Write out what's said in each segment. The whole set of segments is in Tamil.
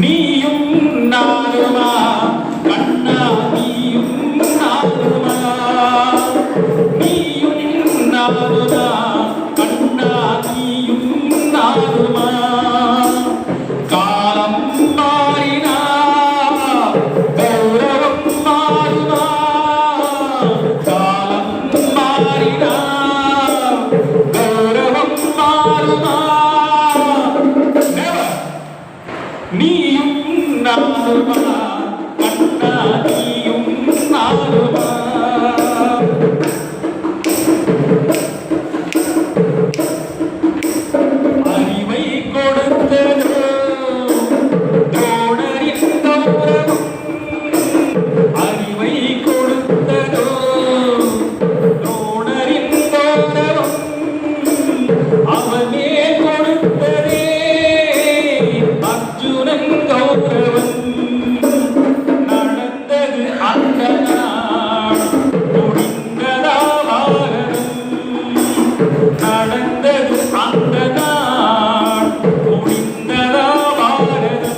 நீயும் நானுமா கண்ணா நீயும் நானுமா நீயும் நானுமா கண்ணா நீயும் நானுமா காலம் மாறினா கௌரவம் மாறுமா காலம் மாறினா கௌரவம் மாறுமா நீயும் நானுமா கண்ணா நீயும் நானுமா அறிவை கொடுத்ததோ தோழரின் கௌரவம் அறிவை கொடுத்ததோ தோழரின் கௌரவம் அவனே கொடுத்ததே அர்ஜுனன் கௌரவம் நடந்தது அந்த நாள் முடிந்ததா பாரதம் நடந்தது அந்த நாள் முடிந்ததா பாரதம்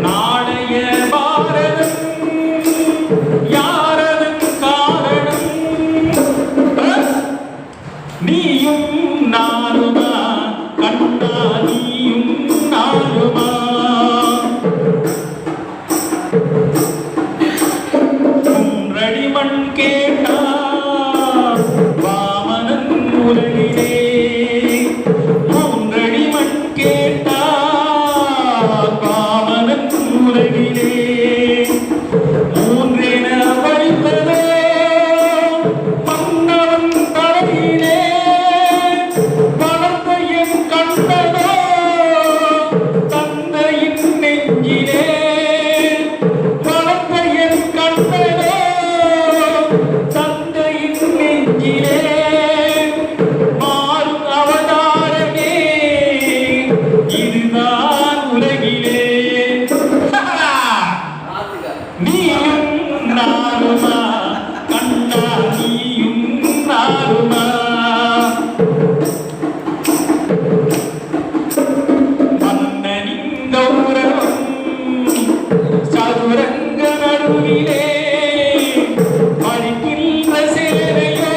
நாளைய பாரதம் யாரதன் காரணம் நீயும் நானுமா கண்ணா நீயும் நானுமா குன்றடி மண் கேட்டா வாமனன் உலகிலே மூன்றடி மண் கேட்டா வாமனன் உலகிலே மூன்றென வைத்ததோ மன்னவன் தலையிலே வளர்ந்த என் கண்டதோ தந்தையின் நெஞ்சிலே வளர்ந்த என் கண்டதோ தந்தையின் நெஞ்சிலே மாறும் அவதாரமே இதுதான் உலகிலே நீயும் நானுமா கண்ணா நீயும் நானுமா மன்னனின் கௌரவம் சதுரங்க நடுவிலே பறிக்கின்ற சேரையோ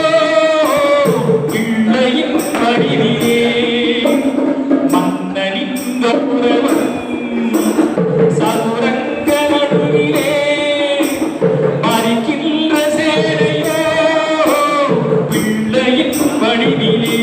பிள்ளையின் வடிவிலே மன்னனின் கௌரவம் சதுரங்க நடுவிலே பறிக்கின்ற சேரையோ பிள்ளையின் வடிவிலே